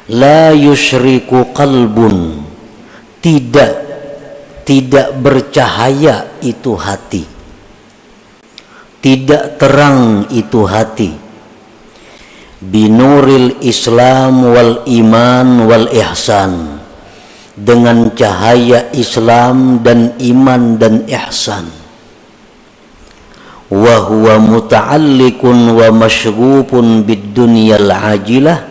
La yusyriku qalbun, tidak bercahaya itu hati, tidak terang itu hati, binuril Islam wal iman wal ihsan, dengan cahaya Islam dan iman dan ihsan. Wa huwa muta'alliqun wa masyghufun bid dunyal ajilah,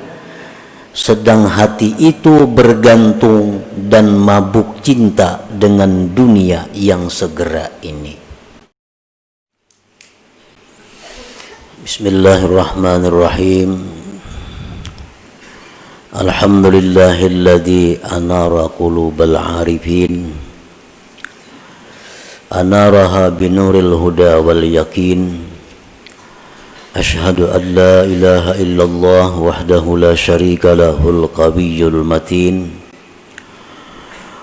sedang hati itu bergantung dan mabuk cinta dengan dunia yang segera ini. Bismillahirrahmanirrahim. Alhamdulillahilladzi anara qulubal arifin, anaraha binuril huda wal yakin. Ashhadu an la ilaha illallah wahdahu la syarika lahul qawiyyul matin,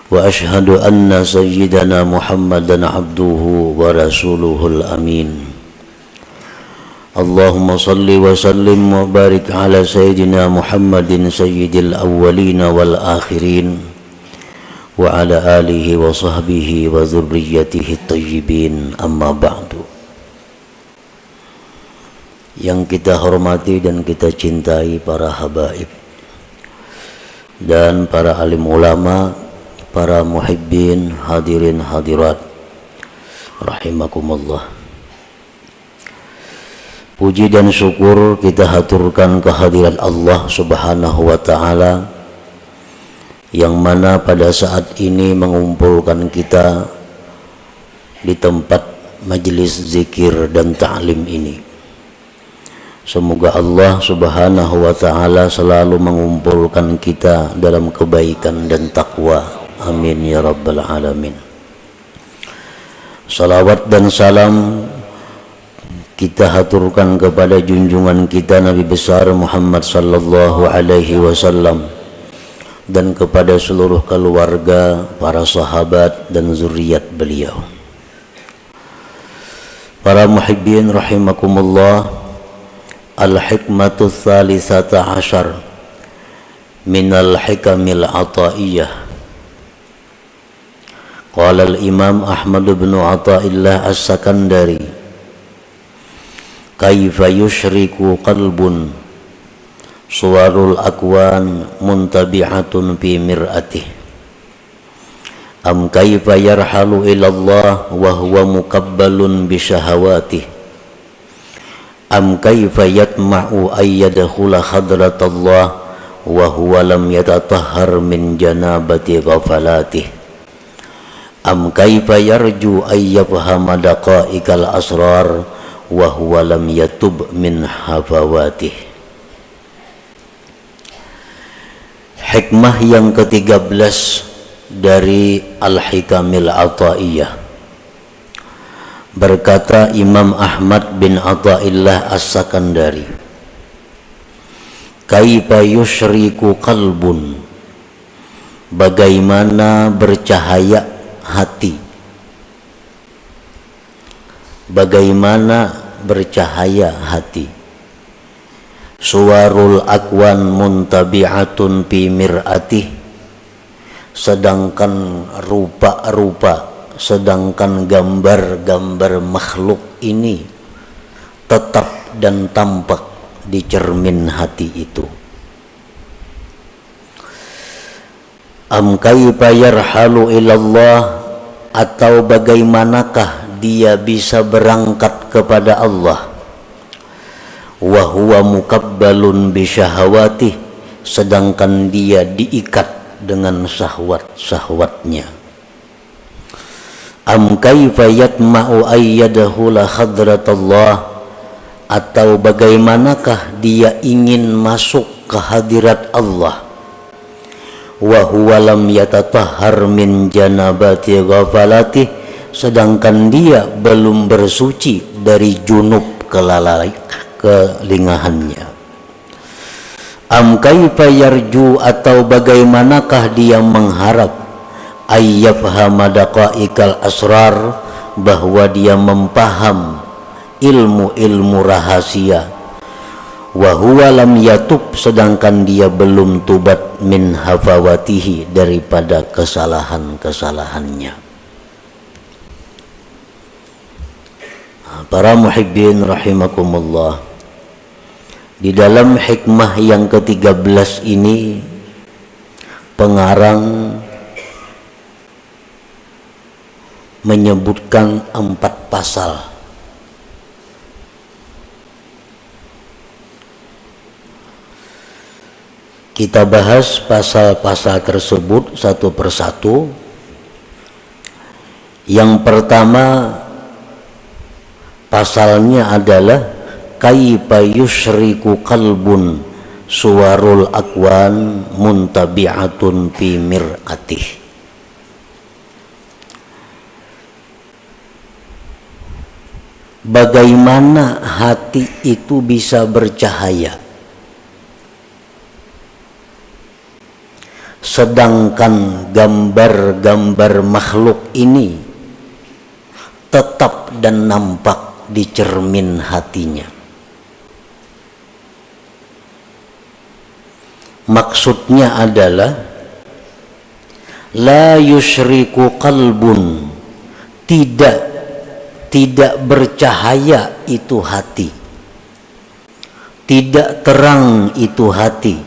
wa ashhadu anna sayyidana Muhammadan abduhu wa rasuluhul amin. Allahumma salli wa sallim wa barik ala sayyidina Muhammadin sayyidil awwalin wal akhirin, wa ala alihi wa sahbihi wa dzurriyyatihi thayyibin, amma ba'du. Yang kita hormati dan kita cintai para habaib dan para alim ulama, para muhibbin, hadirin hadirat rahimakumullah. Puji dan syukur kita haturkan kehadiran Allah Subhanahu wa ta'ala, yang mana pada saat ini mengumpulkan kita di tempat majelis zikir dan ta'lim ini. Semoga Allah Subhanahu wa ta'ala selalu mengumpulkan kita dalam kebaikan dan takwa. Amin ya rabbal alamin. Salawat dan salam kita haturkan kepada junjungan kita Nabi besar Muhammad sallallahu alaihi wasallam, dan kepada seluruh keluarga, para sahabat dan zuriat beliau. Para muhibbin rahimakumullah, al-hikmatu tsalisata asyar minal hikamil ataiyah. Qala al-imam Ahmad bin Athaillah as-Sakandari, kaifa yusyriku qalbun suwarul akwan muntabi'atun fi mir'atih, am kaifa yarhalu ilallah wa huwa mukabbalun bi syahawatih, am kaifa yatma'u ayyadkhula hadratallah wa huwa lam yatatahhar min janabati ghafalatih, am kaifa yarju ayyafhama daqa'iqal asrar wa huwa lam yatub min hafawatih. Hikmah yang ke-13 dari Al-Hikamil Athaiyah. Berkata Imam Ahmad bin Athaillah as-Sakandari, kaifa yusyriku qalbun, bagaimana bercahaya hati, bagaimana bercahaya hati. Suwarul akwan muntabi'atun fi mir'atih, sedangkan rupa-rupa, sedangkan gambar-gambar makhluk ini tetap dan tampak di cermin hati itu. Am kaifa yarhalu ilallah, atau bagaimanakah dia bisa berangkat kepada Allah, wa huwa mukabbalun bi syahawatih, sedangkan dia diikat dengan syahwat-syahwatnya. Am kaifa yatma'u ayyadahula hadratallah, atau bagaimanakah dia ingin masuk ke hadirat Allah, wa huwa lam yatatahhar min janabati ghafalatih, sedangkan dia belum bersuci dari junub kelingahannya. Am kaifa yarju, atau bagaimanakah dia mengharap ayyafhama daqa'iqal asrar, bahwa dia mempaham ilmu-ilmu rahasia, wa huwa lam yatub, sedangkan dia belum tubat, min hafawatihi, daripada kesalahan-kesalahannya. Para muhibbin rahimakumullah, di dalam hikmah yang ke-13 ini pengarang menyebutkan 4 pasal. Kita bahas pasal-pasal tersebut satu persatu. Yang pertama pasalnya adalah kaifa yusyriku qalbun suwarul akwan muntabi'atun fi mir'atih. Bagaimana hati itu bisa bercahaya sedangkan gambar-gambar makhluk ini tetap dan nampak di cermin hatinya. Maksudnya adalah la yusyriku qalbun, tidak bercahaya itu hati, tidak terang itu hati,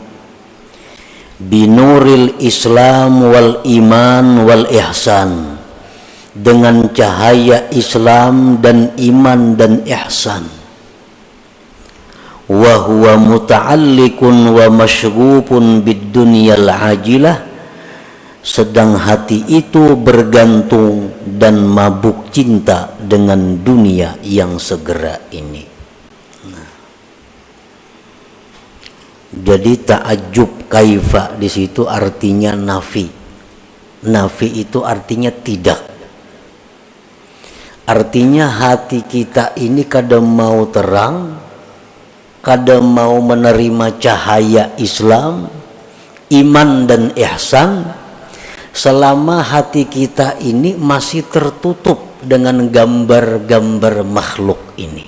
binuril Islam wal iman wal ihsan, dengan cahaya Islam dan iman dan ihsan. Wa huwa muta'alliqun wa masyghufun bid dunyal ajilah, sedang hati itu bergantung dan mabuk cinta dengan dunia yang segera ini. Jadi ta'ajjub kaifa di situ artinya nafi. Nafi itu artinya tidak. Artinya hati kita ini kadang mau terang, kadang mau menerima cahaya Islam, iman dan ihsan, selama hati kita ini masih tertutup dengan gambar-gambar makhluk ini.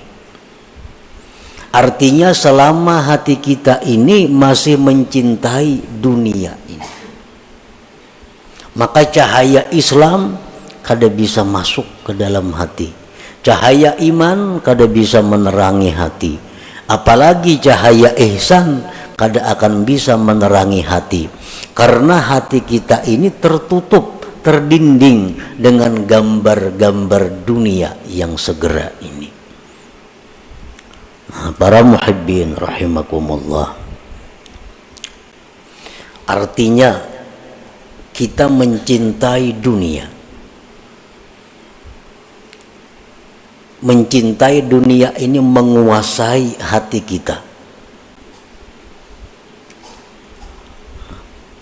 Artinya selama hati kita ini masih mencintai dunia ini, maka cahaya Islam kada bisa masuk ke dalam hati, cahaya iman kada bisa menerangi hati, apalagi cahaya ihsan kada akan bisa menerangi hati, karena hati kita ini tertutup, terdinding dengan gambar-gambar dunia yang segera ini. Nah, para muhibbin rahimakumullah, artinya kita mencintai dunia. Mencintai dunia ini menguasai hati kita.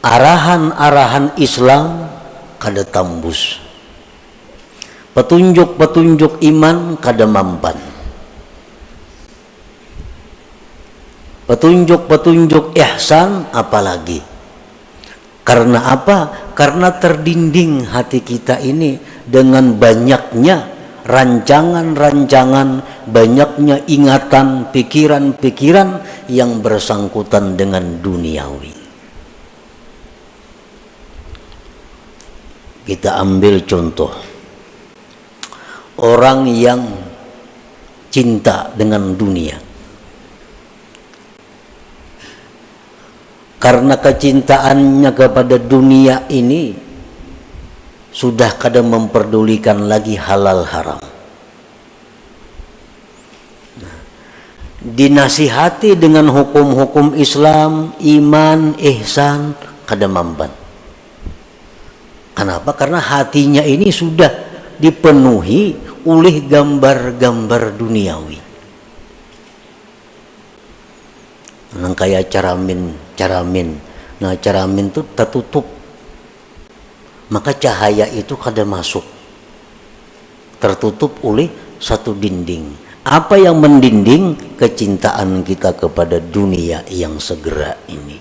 Arahan-arahan Islam kada tambus, petunjuk-petunjuk iman kada mampan, petunjuk-petunjuk ihsan apalagi. Karena apa? Karena terdinding hati kita ini dengan banyaknya rancangan-rancangan, banyaknya ingatan, pikiran-pikiran yang bersangkutan dengan duniawi. Kita ambil contoh orang yang cinta dengan dunia. Karena kecintaannya kepada dunia ini sudah kada memperdulikan lagi halal haram. Dinasihati dengan hukum-hukum Islam, iman, ihsan, kada mampan. Kenapa? Karena hatinya ini sudah dipenuhi oleh gambar-gambar duniawi. Nang kayak caramin. Nah, caramin itu tertutup, maka cahaya itu kada masuk, tertutup oleh satu dinding. Apa yang mendinding? Kecintaan kita kepada dunia yang segera ini.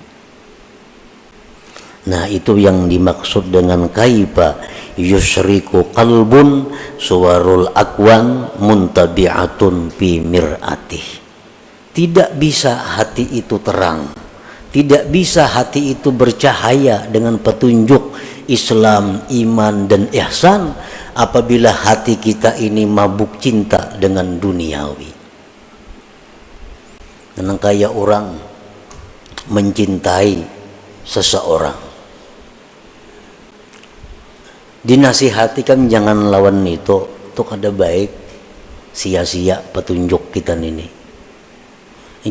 Nah, itu yang dimaksud dengan kaifa yusyriku qalbun suwarul akwan muntabi'atun fi mir'atih. Tidak bisa hati itu terang, tidak bisa hati itu bercahaya dengan petunjuk Islam, iman, dan ihsan apabila hati kita ini mabuk cinta dengan duniawi. Dan kayak orang mencintai seseorang, dinasihatikan jangan lawan itu kada baik, sia-sia petunjuk kita ini.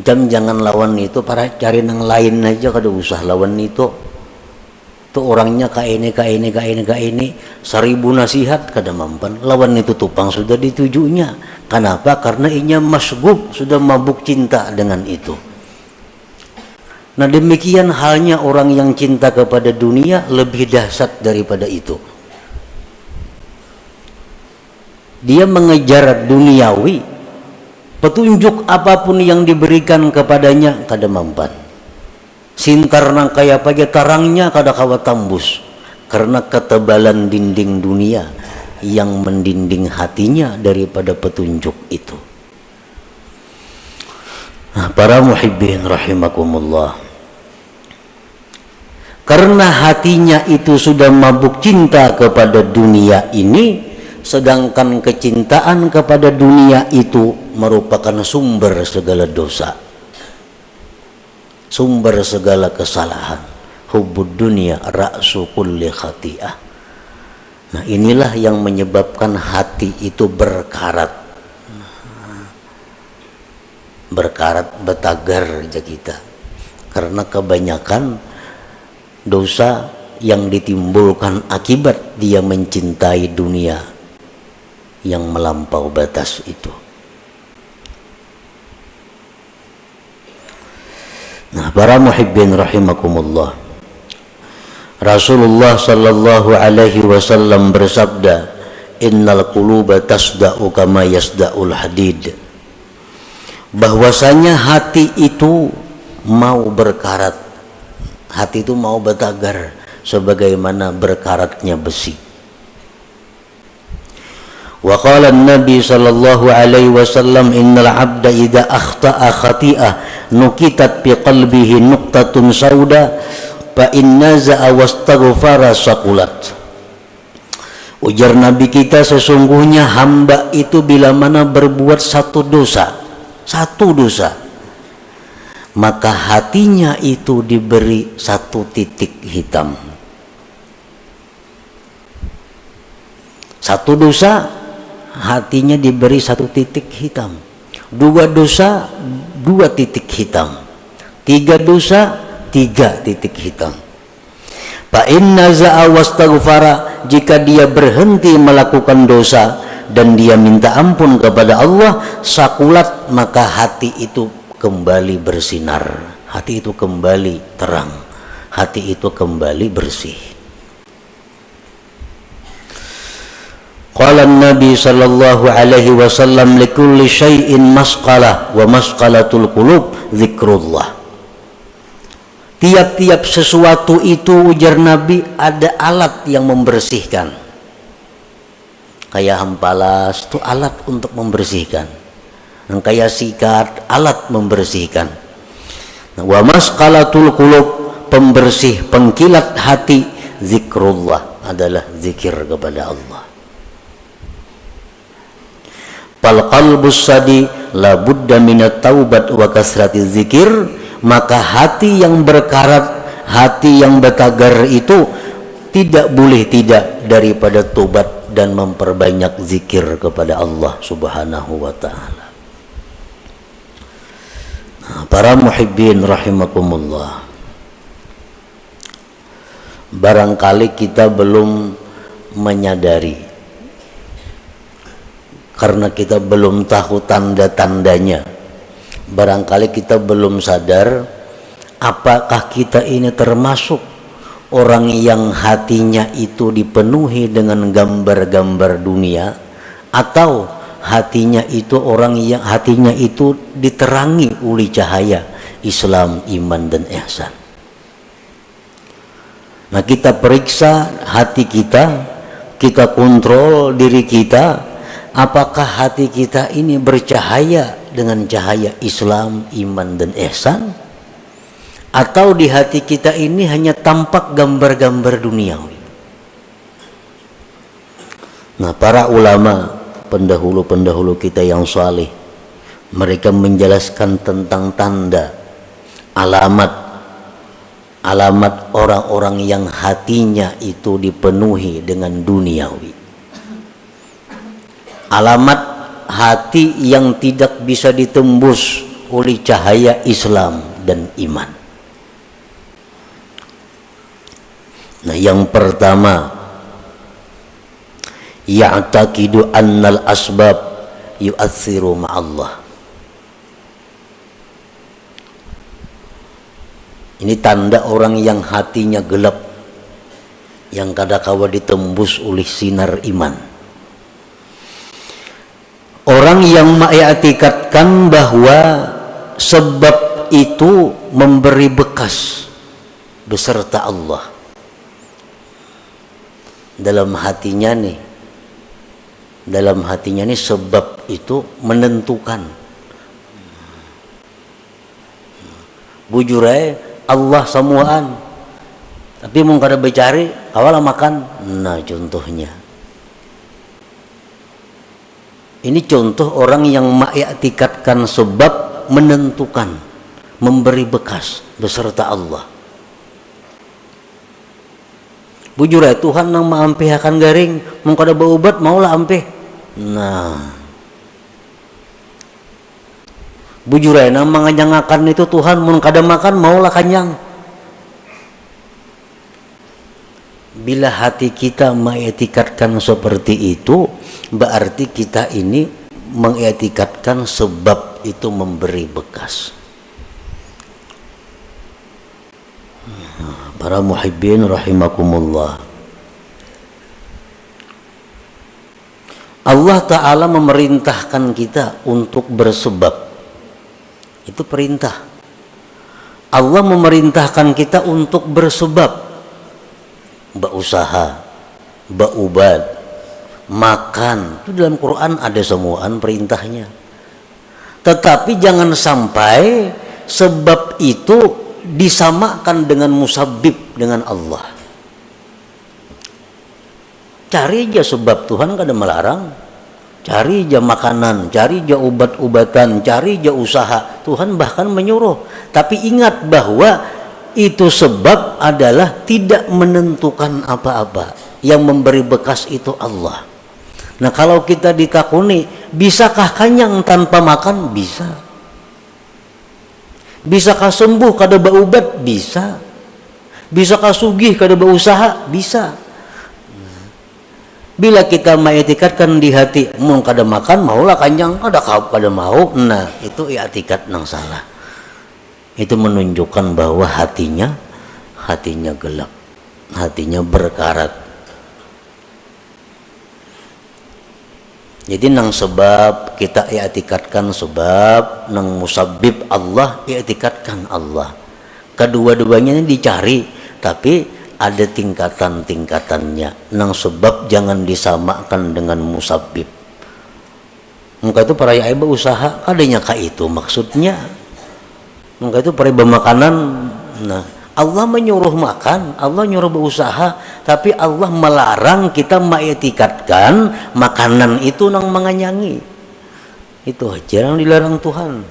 Jangan lawan itu, para cari nang lain aja, kada usah lawan itu. Tuh orangnya ini, 1000 nasihat kada mampan. Lawan itu tupang sudah ditujunya. Kenapa? Karena inya masgub, sudah mabuk cinta dengan itu. Nah demikian halnya orang yang cinta kepada dunia lebih dahsyat daripada itu. Dia mengejar duniawi, petunjuk apapun yang diberikan kepadanya kada mampan. Sintar nang kaya pagi tarangnya kada kawa tambus, karena ketebalan dinding dunia yang mendinding hatinya daripada petunjuk itu. Nah, para muhibbin rahimakumullah, karena hatinya itu sudah mabuk cinta kepada dunia ini, sedangkan kecintaan kepada dunia itu merupakan sumber segala dosa, sumber segala kesalahan. Hubbud dunia ra'su kulli khati'ah. Nah inilah yang menyebabkan hati itu berkarat, betagar aja kita, karena kebanyakan dosa yang ditimbulkan akibat dia mencintai dunia yang melampau batas itu. Nah, para muhibbin rahimakumullah, Rasulullah sallallahu alaihi wasallam bersabda, innal quluba tasda'u kama yasda'ul hadid. Bahwasanya hati itu mau berkarat, hati itu mau betagar sebagaimana berkaratnya besi. Wa qala an-nabi sallallahu alaihi wasallam, innal 'abda idza akhta'a khati'ah nukitat fi qalbihi nuqtatun sauda fa in naza'a wastaghfara saqulat. Ujar Nabi kita, sesungguhnya hamba itu bila mana berbuat satu dosa, maka hatinya itu diberi satu titik hitam. Satu dosa, hatinya diberi satu titik hitam. 2 dosa, 2 titik hitam. 3 dosa, 3 titik hitam. Fa inna za'a wastaghfara, jika dia berhenti melakukan dosa dan dia minta ampun kepada Allah, sakulat, maka hati itu kembali bersinar, hati itu kembali terang, hati itu kembali bersih. Qala Nabi sallallahu alaihi wasallam, likulli syai'in masqalah wa masqalatul qulub zikrullah. Tiap-tiap sesuatu itu, ujar Nabi, ada alat yang membersihkan. Kayak hampalas itu alat untuk membersihkan. Dan kayak sikat, alat membersihkan. Wa masqalatul qulub, pembersih, pengkilat hati, zikrullah, adalah zikir kepada Allah. Fal qalbus sadi la budda minat taubat wa kasrati zikir, maka hati yang berkarat, hati yang betagar itu tidak boleh tidak daripada tobat dan memperbanyak zikir kepada Allah subhanahu wa ta'ala. Nah, para muhibbin rahimakumullah, barangkali kita belum menyadari, karena kita belum tahu tanda-tandanya. Barangkali kita belum sadar apakah kita ini termasuk orang yang hatinya itu dipenuhi dengan gambar-gambar dunia, atau hatinya itu orang yang hatinya itu diterangi oleh cahaya Islam, iman, dan ihsan. Nah, kita periksa hati kita kontrol diri kita, apakah hati kita ini bercahaya dengan cahaya Islam, iman dan ihsan, atau di hati kita ini hanya tampak gambar-gambar duniawi. Nah, para ulama pendahulu-pendahulu kita yang saleh, mereka menjelaskan tentang tanda, alamat orang-orang yang hatinya itu dipenuhi dengan duniawi. Alamat hati yang tidak bisa ditembus oleh cahaya Islam dan iman. Nah, yang pertama, ya'taqidu annal asbab yu'atsiru ma'allah. Ini tanda orang yang hatinya gelap, yang kadangkala ditembus oleh sinar iman. Orang yang mengiktikadkan bahwa sebab itu memberi bekas beserta Allah dalam hatinya nih. Dalam hatinya nih sebab itu menentukan. Bujur Allah semuaan, tapi mau kada bercari awal makan. Nah, contohnya ini contoh orang yang mengiktikadkan sebab menentukan, memberi bekas beserta Allah. Bujur Tuhan nang maampihakan garing, mau kada berobat maulah ampih. Nah, bujur nang manganyangakan itu Tuhan, mau kada makan maulah kanyang. Bila hati kita mengiktikadkan seperti itu, berarti kita ini mengiktikadkan sebab itu memberi bekas. Para muhibbin rahimakumullah, Allah Ta'ala memerintahkan kita untuk bersebab. Itu perintah. Allah memerintahkan kita untuk bersebab, berusaha, berobat, makan. Itu dalam Quran ada semuaan perintahnya. Tetapi jangan sampai sebab itu disamakan dengan musabbib, dengan Allah. Cari aja sebab, Tuhan kada melarang. Cari aja makanan, cari aja obat-obatan, cari aja usaha, Tuhan bahkan menyuruh. Tapi ingat bahwa itu sebab adalah tidak menentukan apa-apa. Yang memberi bekas itu Allah. Nah, kalau kita ditakuni, bisakah kenyang tanpa makan? Bisa. Bisakah sembuh kada berobat? Bisa. Bisakah sugih kada berusaha? Bisa. Bila kita mengiktikadkan di hati, mau kada makan maulah kenyang, kada mau. Nah, itu i'tikad nang salah. Itu menunjukkan bahwa hatinya gelap, hatinya berkarat. Jadi nang sebab kita i'tikadkan sebab, nang musabbib Allah i'tikadkan Allah. Kedua-duanya ini dicari, tapi ada tingkatan-tingkatannya. Nang sebab jangan disamakan dengan musabbib. Maka itu para yai berusaha, kadanya ka itu maksudnya. Maka itu para makanan. Nah, Allah menyuruh makan, Allah nyuruh berusaha, tapi Allah melarang kita mengiktikadkan makanan itu nang menganyangi. Itu aja yang dilarang Tuhan.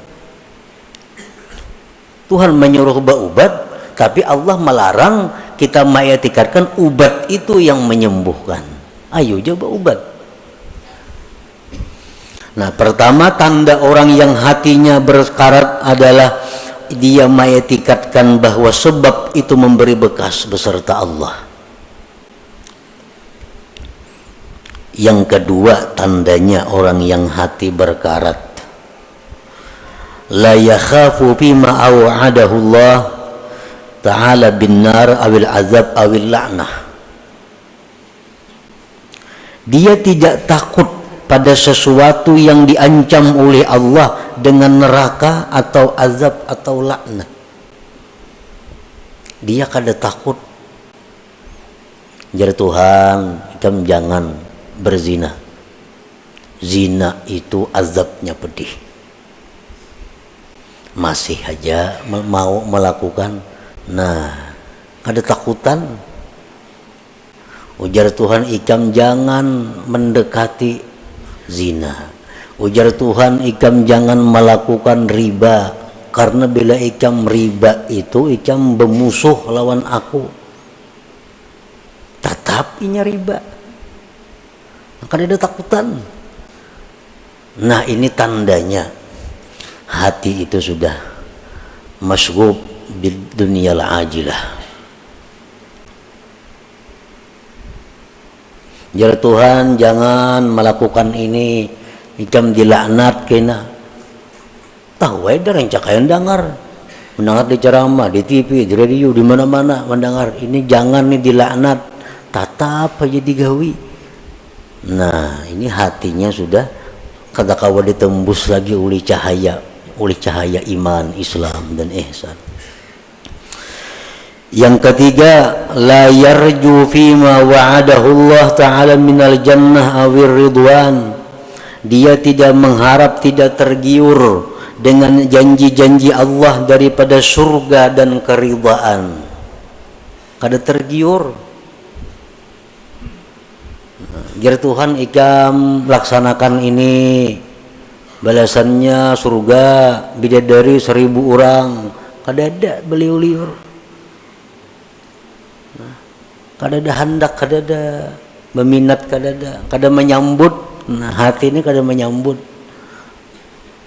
Tuhan menyuruh berobat, tapi Allah melarang kita mengiktikadkan ubat itu yang menyembuhkan. Ayo coba ubat. Nah, pertama tanda orang yang hatinya berkarat adalah dia mengiktikadkan bahwa sebab itu memberi bekas beserta Allah. Yang kedua tandanya orang yang hati berkarat, la yakhafu bima aw'adahu Allah ta'ala bin nar awil azab awil la'nah. Dia tidak takut pada sesuatu yang diancam oleh Allah dengan neraka atau azab atau laknat. Dia kada takut. Jar Tuhan, kamu jangan berzina. Zina itu azabnya pedih. masih aja mau melakukan. Nah, ada takutan. Ujar Tuhan ikam jangan mendekati zina. Ujar Tuhan ikam jangan melakukan riba, karena bila ikam riba itu ikam bermusuh lawan aku. Tetap inya riba. Maka ada takutan. Nah, ini tandanya hati itu sudah masghub bid dunyal ajilah. Jar Tuhan jangan melakukan ini, ikam dilaknat kena. Tahu ada yang cakayan dengar, mendengar di ceramah, di TV, di radio, di mana-mana mendengar ini jangan nih dilaknat, tatap aja digawi. Nah, ini hatinya sudah kata kawa ditembus lagi oleh cahaya iman, Islam dan ihsan. Yang ketiga, la yarju fima wa'adahu Allah Ta'ala minal jannah awir ridwan. Dia tidak mengharap, tidak tergiur dengan janji-janji Allah daripada surga dan keridhaan. Kada tergiur. Jar Tuhan ikam laksanakan ini, balasannya surga bidadari 1000 orang. Kada ada beliau-liur. Kada ada hendak, kada ada meminat, kada menyambut. Nah, hati ini kada menyambut.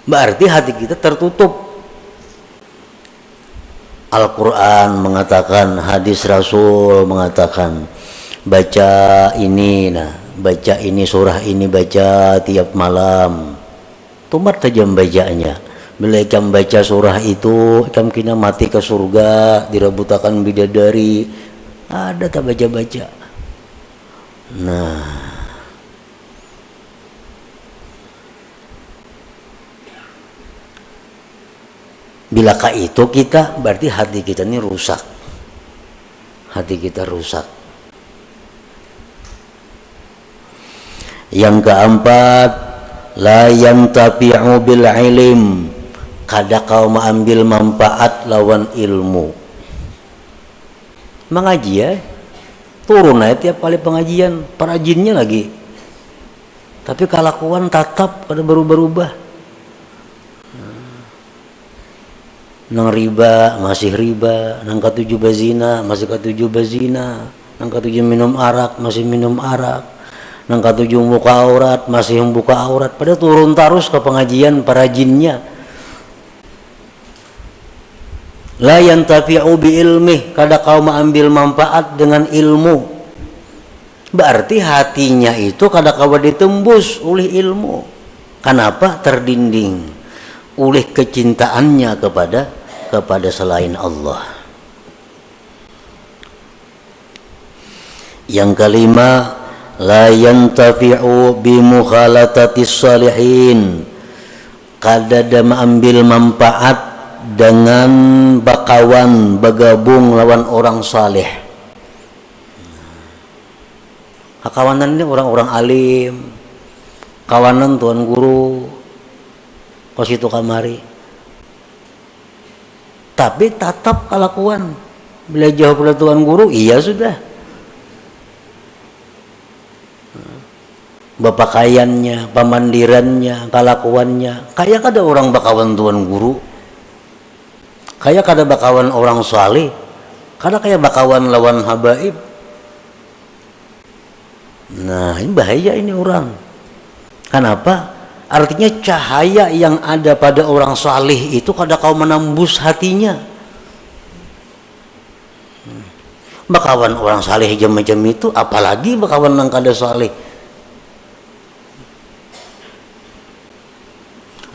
Berarti hati kita tertutup. Al-Quran mengatakan, hadis Rasul mengatakan, baca ini, baca ini surah ini, baca tiap malam. Tumat saja bacanya. Bila ikam baca surah itu, ikam kena mati ke surga, direbutakan bidadari. Ada tak baca-baca. Nah, bilakah itu kita, berarti hati kita ini rusak. Hati kita rusak. Yang keempat, la yantafi'u bil ilm. Kada kau mengambil manfaat lawan ilmu. Mengaji ya, turun aja tiap kali pengajian, para jinnya lagi. Tapi kelakuan tatap pada berubah-ubah. Nang riba masih riba, nang ketujuh bazina masih ketujuh bazina, nang ketujuh minum arak masih minum arak, nang ketujuh buka aurat masih membuka aurat. Pada turun terus ke pengajian para jinnya. La yantafi'u bi ilmih, kada kau mengambil manfaat dengan ilmu. Berarti hatinya itu kada kau ditembus oleh ilmu. Kenapa? Terdinding oleh kecintaannya kepada selain Allah. Yang kelima, la yantafi'u bi mukhalatatis salihin. Kada ada mengambil manfaat dengan bakawan bergabung lawan orang saleh. Kawanan ini orang-orang alim, kawanan tuan guru, kos itu kamari. Tapi tatap kelakuan bila jauh pada tuan guru, iya sudah. Bapakaiannya, pamandirannya, kelakuannya, kayak ada orang bakawan tuan guru. Kayak kada bakawan orang saleh, kada kayak bakawan lawan habaib. Nah, ini bahaya ini orang. Kenapa? Artinya cahaya yang ada pada orang saleh itu kada kau menembus hatinya. Bakawan orang saleh macam itu, apalagi bakawan yang kada saleh.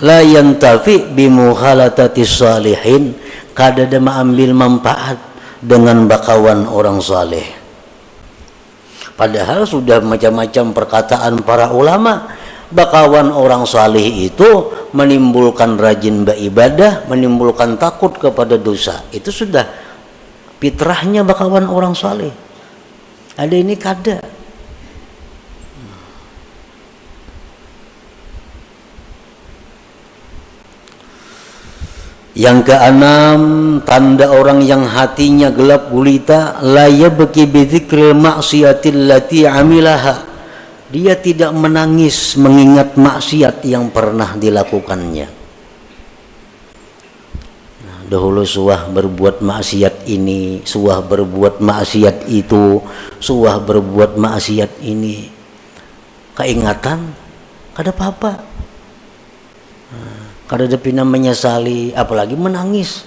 La yantafi bi mukhalatatis salihin, kada ada mengambil manfaat dengan bakawan orang saleh. Padahal sudah macam-macam perkataan para ulama, bakawan orang saleh itu menimbulkan rajin beribadah, menimbulkan takut kepada dosa. Itu sudah fitrahnya bakawan orang saleh. Ada ini kada. Yang keenam, tanda orang yang hatinya gelap gulita, la yabki bi dzikril ma'siyatil lati amilaha. Dia tidak menangis mengingat maksiat yang pernah dilakukannya. Nah, dahulu suah berbuat maksiat ini, suah berbuat maksiat itu, suah berbuat maksiat ini. Keingatan, kada apa-apa. Kada ada pina menyesali, apalagi menangis.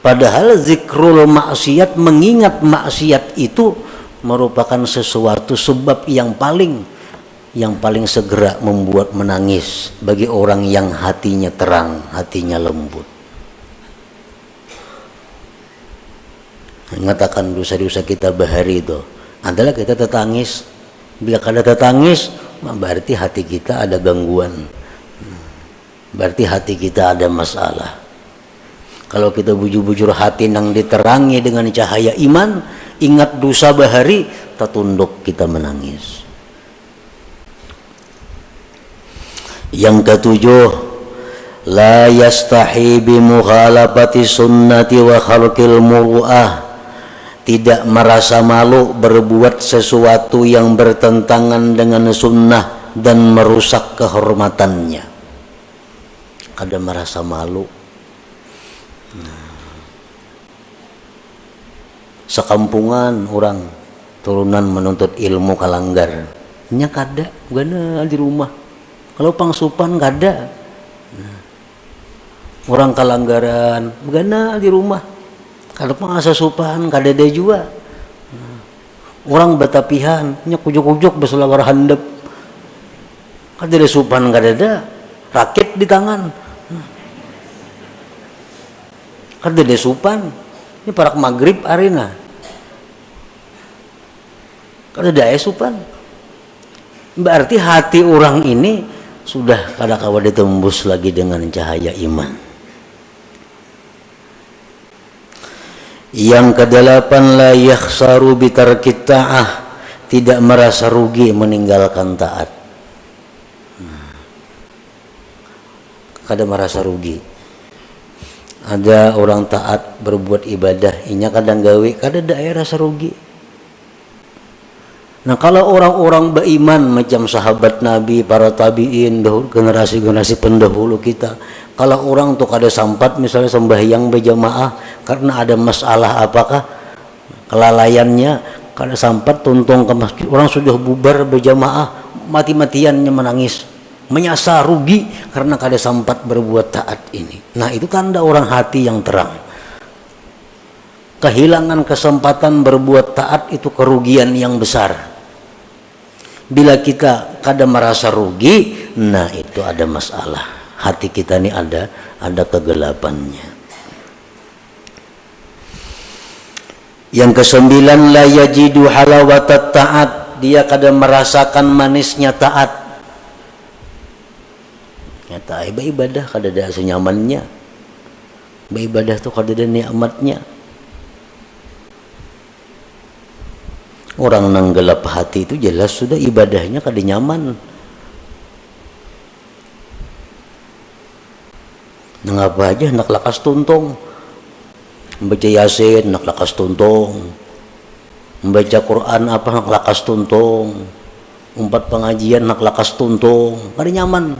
Padahal zikrul maksiat, mengingat maksiat itu merupakan sesuatu sebab yang paling segera membuat menangis bagi orang yang hatinya terang, hatinya lembut. Mengatakan dosa-dosa kita bahari itu adalah kita tetangis. Bila kada tetangis, berarti hati kita ada gangguan, berarti hati kita ada masalah. Kalau kita bujur-bujur hati nang diterangi dengan cahaya iman, ingat dosa bahari, tertunduk kita menangis. Yang ketujuh, la yastahi bi mukhalafati sunnati wa khalqil muru'ah. Tidak merasa malu berbuat sesuatu yang bertentangan dengan sunnah dan merusak kehormatannya. Kada merasa malu. Sekampungan orang turunan menuntut ilmu kalanggar, nya kada, gana di rumah. Kalau pangsupan kada. Orang kalanggaran, gana di rumah. Kalau pengasa supan kada ada juga. Orang batapihan nya kujuk-kujuk beselawar handap. Kada ada supan, kada ada rakit di tangan. Kada ada supan. Ini parak maghrib arena. Kada ada supan. Berarti hati orang ini sudah kada kawa ditembus lagi dengan cahaya iman. Yang kedelapan, la yakhsaru bitarkit ta'ah. Tidak merasa rugi meninggalkan taat. Kada merasa rugi. Ada orang taat berbuat ibadah, inya kadang gawe, kada ada rasa rugi. Nah, kalau orang-orang beriman macam sahabat Nabi, para tabi'in, generasi-generasi pendahulu kita, kalau orang tuh kada sampat misalnya sembahyang berjamaah karena ada masalah apakah kelalaiannya, kada sampat tuntung ke masjid, orang sudah bubar berjamaah, mati-matiannya menangis, menyasar rugi karena kada sampat berbuat taat ini. Nah, itu tanda orang hati yang terang. Kehilangan kesempatan berbuat taat itu kerugian yang besar. Bila kita kada merasa rugi, nah itu ada masalah. Hati kita ini ada kegelapannya. Yang kesembilan, la yajidu halawatat taat. Dia kada merasakan manisnya taat. Nyata ibadah kada ada senyamannya. Ibadah tuh kada ada nikmatnya. Orang nang gelap hati itu jelas sudah ibadahnya kada nyaman. Nang apa aja nak lakas tuntung, membaca yasin nak lakas tuntung, membaca Quran apa nak lakas tuntung, umpat pengajian nak lakas tuntung, kada nyaman.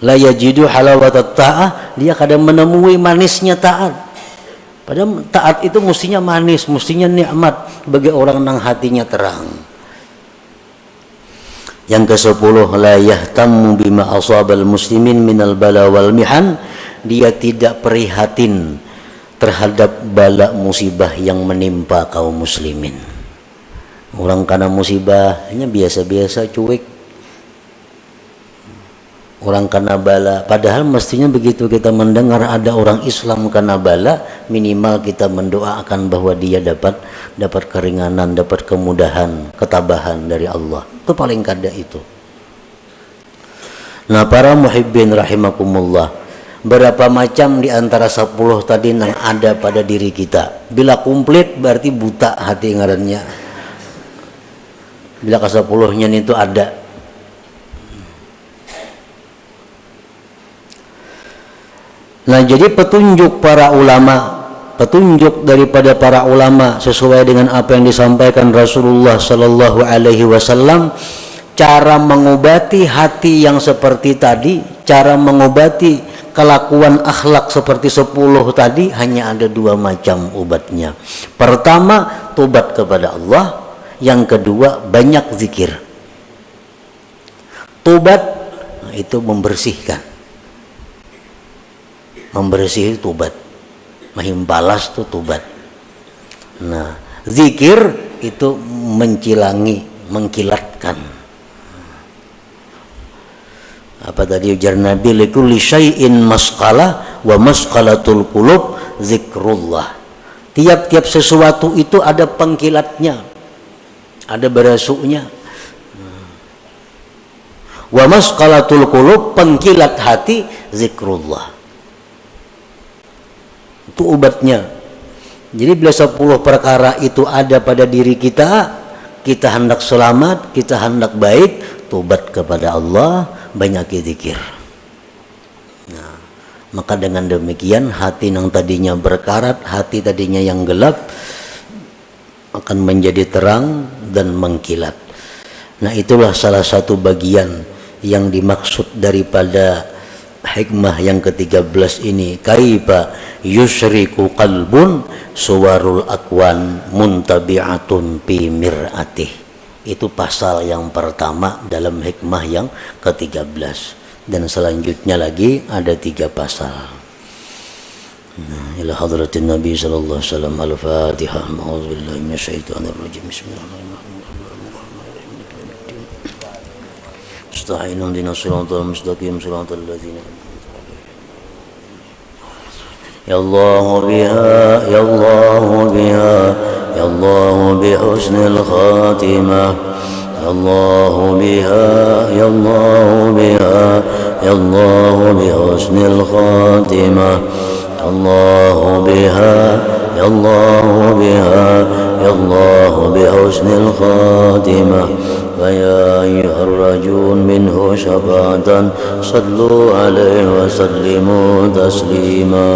La yajidu halawatat ta'ah, dia kadang menemui manisnya taat. Padahal taat itu mestinya manis, mestinya nikmat bagi orang nang hatinya terang. Yang ke-10, la yahtammu bima asabal muslimin minal bala wal mihan. Dia tidak prihatin terhadap bala musibah yang menimpa kaum muslimin. Orang kena musibahnya biasa-biasa, cuek. Orang kena bala, padahal mestinya begitu kita mendengar ada orang Islam kena bala, minimal kita mendoakan bahwa dia dapat keringanan, dapat kemudahan, ketabahan dari Allah. Itu paling kada itu. Nah, para muhibbin rahimakumullah, berapa macam di antara 10 tadi yang ada pada diri kita. Bila komplit berarti buta hati ngarannya. Bila ke 10-nya itu ada. Nah, jadi petunjuk para ulama, petunjuk daripada para ulama sesuai dengan apa yang disampaikan Rasulullah Sallallahu Alaihi Wasallam, cara mengobati hati yang seperti tadi, cara mengobati kelakuan akhlak seperti 10 tadi, hanya ada 2 macam obatnya. Pertama, tobat kepada Allah. Yang kedua, banyak zikir. Tobat itu membersihkan, membersih tobat, mahimbalas itu tobat. Nah, zikir itu mencilangi, mengkilatkan. Apa tadi ujar Nabi, likulli syai'in masqalah wa masqalatul qulub zikrullah. Tiap-tiap sesuatu itu ada pengkilatnya, ada berasuknya. Wa masqalatul qulub, pengkilat hati, zikrullah. Itu obatnya. Jadi bila 10 perkara itu ada pada diri kita, kita hendak selamat, kita hendak baik, tobat kepada Allah, banyak zikir. Nah, maka dengan demikian hati yang tadinya berkarat, hati tadinya yang gelap, akan menjadi terang dan mengkilat. Nah, itulah salah satu bagian yang dimaksud daripada hikmah yang ke-13 ini. Kaifa yusyriku qalbun suwarul akwan muntabi'atun fi mir'atih. Itu pasal yang pertama dalam hikmah yang ke-13, dan selanjutnya lagi ada 3 pasal. Ila hadratin Nabi sallallahu alaihi wasallam. Al-Fatihah. A'udzubillahi minasyaitonir rajim. Bismillahirrahmanirrahim. Astaghfirullahaladzim dinas siratal mustaqim siratal ladzina ya Allah biha ya Allah biha ya Allah bi husnil khatimah ya Allah biha ya Allah biha ya Allah bi husnil khatimah Allah biha ya Allah biha ya Allah bi husnil khatimah ويا أيها الرجل منه شفاعة صلوا عليه وسلموا تسليما.